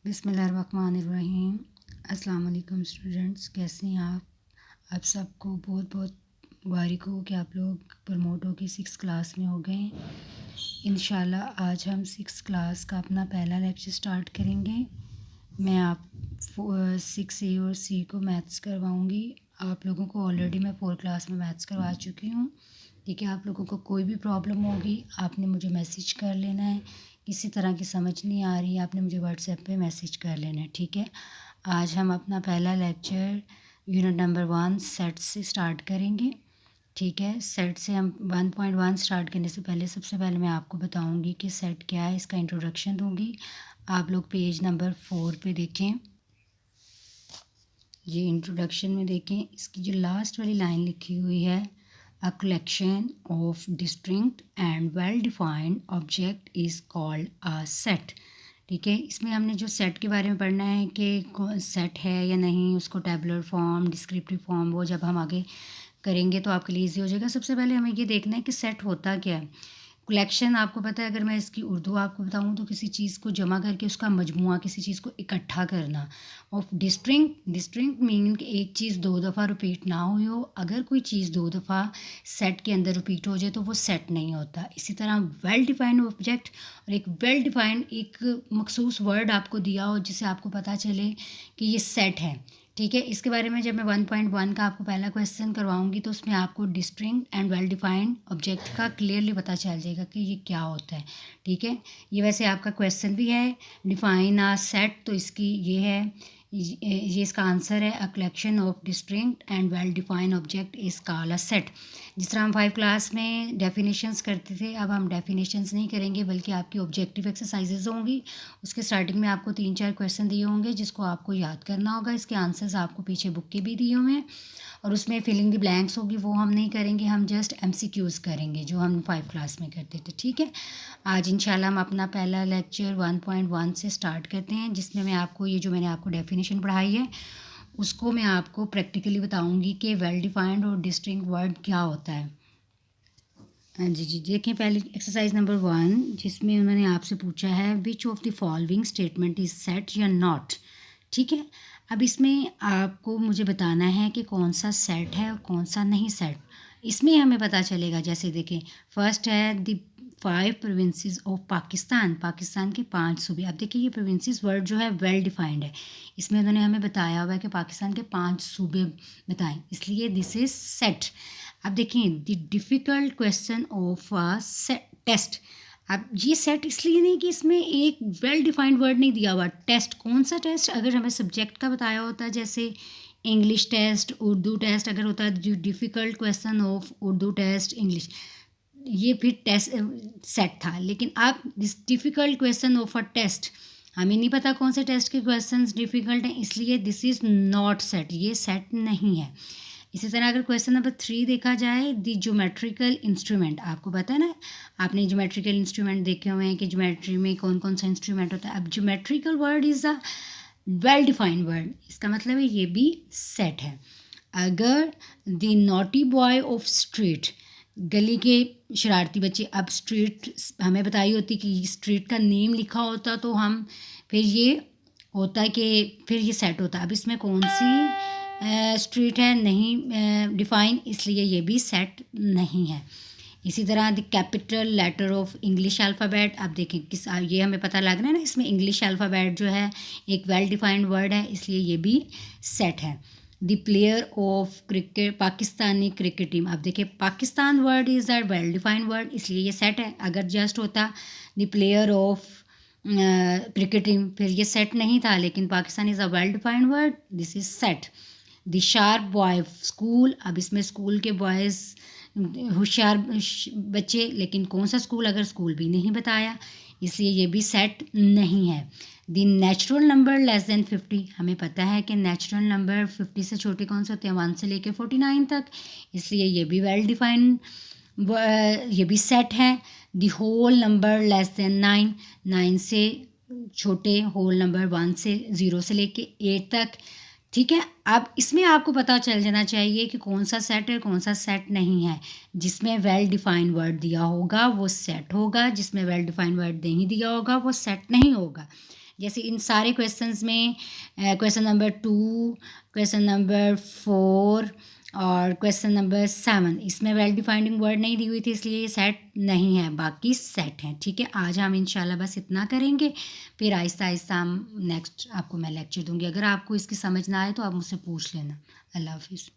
बिस्मिल्लाहिर्रहमानिर्रहीम। अस्सलाम वालेकुम स्टूडेंट्स, कैसे हैं आप सबको बहुत बहुत मुबारक हो कि आप लोग प्रमोट होकर 6 क्लास में हो गए। इंशाल्लाह आज हम 6 क्लास का अपना पहला लेक्चर स्टार्ट करेंगे। मैं आप 6 ए और सी को मैथ्स करवाऊंगी। आप लोगों को ऑलरेडी मैं 4 क्लास में मैथ्स करवा चुकी हूँ। ठीक है, आप लोगों को कोई भी प्रॉब्लम होगी आपने मुझे मैसेज कर लेना है। किसी तरह की समझ नहीं आ रही आपने मुझे व्हाट्सएप पे मैसेज कर लेना है। ठीक है, आज हम अपना पहला लेक्चर यूनिट नंबर 1 सेट से स्टार्ट करेंगे। ठीक है, सेट से हम 1.1 स्टार्ट करने से पहले सबसे पहले मैं आपको बताऊंगी कि सेट क्या है, इसका इंट्रोडक्शन दूंगी। आप लोग पेज नंबर 4 पे देखें। ये इंट्रोडक्शन में देखें, इसकी जो लास्ट वाली लाइन लिखी हुई है, a collection of distinct and well defined object is called a set. ठीक है, इसमें हमने जो सेट के बारे में पढ़ना है कि सेट है या नहीं, उसको टेबुलर फॉर्म, डिस्क्रिप्टिव फॉर्म, वो जब हम आगे करेंगे तो आपके लिए ईजी हो जाएगा। सबसे पहले हमें ये देखना है कि सेट होता क्या है। कलेक्शन आपको पता है, अगर मैं इसकी उर्दू आपको बताऊं तो किसी चीज़ को जमा करके उसका मजमुआ, किसी चीज़ को इकट्ठा करना। और डिस्टिंक्ट मीनिंग कि एक चीज़ 2 दफ़ा रिपीट ना हुई हो। अगर कोई चीज़ 2 दफ़ा सेट के अंदर रिपीट हो जाए तो वो सेट नहीं होता। इसी तरह वेल डिफाइंड ऑब्जेक्ट और एक वेल डिफाइंड एक मखसूस वर्ड आपको दिया हो जिससे आपको पता चले कि ये सेट है। ठीक है, इसके बारे में जब मैं 1.1 का आपको पहला क्वेश्चन करवाऊंगी तो उसमें आपको distinct and well defined object का क्लियरली पता चल जाएगा कि ये क्या होता है। ठीक है, ये वैसे आपका क्वेश्चन भी है, डिफाइन अ सेट, तो इसकी ये है, ये इसका आंसर है, a collection of distinct and well defined object is called a set. जिस तरह हम 5 क्लास में डेफिनेशंस करते थे, अब हम डेफिनेशंस नहीं करेंगे बल्कि आपकी ऑब्जेक्टिव एक्सरसाइजेज होंगी। उसके स्टार्टिंग में आपको 3-4 क्वेश्चन दिए होंगे जिसको आपको याद करना होगा। इसके आंसर्स आपको पीछे बुक के भी दिए हुए हैं और उसमें फिलिंग द ब्लैंक्स होगी, वो हम नहीं करेंगे, हम जस्ट MCQs करेंगे जो हम 5 क्लास में करते थे। ठीक है, आज इंशाल्लाह हम अपना पहला लेक्चर 1.1 से स्टार्ट करते हैं, जिसमें मैं आपको ये जो मैंने आपको डेफिनेशन पढ़ाई है उसको मैं आपको प्रैक्टिकली बताऊंगी कि वेल डिफाइंड और डिस्टिंक्ट वर्ड क्या होता है। हाँ जी जी, देखें पहले एक्सरसाइज नंबर 1, जिसमें उन्होंने आपसे पूछा है which of the following statement is set या नॉट। ठीक है, अब इसमें आपको मुझे बताना है कि कौन सा सेट है और कौन सा नहीं सेट। इसमें हमें पता चलेगा, जैसे देखें फर्स्ट है the 5 provinces of Pakistan, Pakistan के 5 सूबे। अब देखिए ये प्रोविंसेस वर्ड जो है वेल डिफाइंड है, इसमें उन्होंने हमें बताया हुआ है कि पाकिस्तान के 5 सूबे बताएं, इसलिए दिस इज सेट। अब देखिए the difficult question of test. अब ये सेट इसलिए नहीं कि इसमें एक वेल डिफाइंड वर्ड नहीं दिया हुआ। टेस्ट कौन सा टेस्ट, अगर हमें सब्जेक्ट का बताया होता है जैसे इंग्लिश टेस्ट, उर्दू टेस्ट, अगर होता है जो difficult question of Urdu test, English, ये फिर टेस्ट सेट था। लेकिन अब this difficult question of a test, हमें नहीं पता कौन से टेस्ट के क्वेश्चंस डिफ़िकल्ट हैं, इसलिए दिस इज़ नॉट सेट, ये सेट नहीं है। इसी तरह अगर क्वेश्चन नंबर 3 देखा जाए, द ज्योमेट्रिकल इंस्ट्रूमेंट, आपको पता है ना, आपने ज्योमेट्रिकल इंस्ट्रूमेंट देखे हुए हैं कि ज्योमेट्री में कौन कौन सा इंस्ट्रूमेंट होता है। अब geometrical word is a well defined word, इसका मतलब है ये भी सेट है। अगर the naughty boy of street, गली के शरारती बच्चे, अब स्ट्रीट हमें बताई होती कि स्ट्रीट का नेम लिखा होता तो हम फिर ये होता है कि फिर ये सेट होता। अब इसमें कौन सी स्ट्रीट है नहीं डिफाइन, इसलिए ये भी सेट नहीं है। इसी तरह the capital letter of English alphabet, अब देखें किस, ये हमें पता लग रहा है ना, इसमें इंग्लिश अल्फ़ाबेट जो है एक वेल डिफाइंड वर्ड है, इसलिए ये भी सेट है। The player of cricket, Pakistani cricket team, अब देखिए Pakistan word is a well defined word, इसलिए ये सेट है। अगर जस्ट होता the player of cricket team, फिर ये सेट नहीं था, लेकिन Pakistan is a well defined word, this is set. The sharp boy school, अब इसमें स्कूल के बॉयज़ होशियार बच्चे, लेकिन कौन सा स्कूल, अगर स्कूल भी नहीं बताया, इसलिए ये भी सेट नहीं है। The natural number less then 50, हमें पता है कि नेचुरल नंबर 50 से छोटे कौन से होते हैं, 1 से लेकर 49 तक, इसलिए ये भी वेल डिफाइंड, ये भी सेट है। The whole number less than 9, 9 से छोटे होल नंबर 1 से 0 से लेके 8 तक। ठीक है, अब इसमें आपको पता चल जाना चाहिए कि कौन सा सेट है कौन सा सेट नहीं है। जिसमें वेल डिफाइंड वर्ड दिया होगा वो सेट होगा, जिसमें वेल डिफाइंड वर्ड नहीं दिया होगा वो सेट नहीं होगा। जैसे इन सारे क्वेश्चंस में क्वेश्चन नंबर 2, क्वेश्चन नंबर 4 और क्वेश्चन नंबर 7 इसमें वेल डिफाइंडिंग वर्ड नहीं दी हुई थी, इसलिए ये सेट नहीं है, बाकी सेट हैं। ठीक है, आज हम इंशाल्लाह बस इतना करेंगे, फिर आहिस्ता आहिस्ता हम नेक्स्ट आपको मैं लेक्चर दूंगी। अगर आपको इसकी समझ ना आए तो आप मुझसे पूछ लेना। अल्लाह हाफिज़।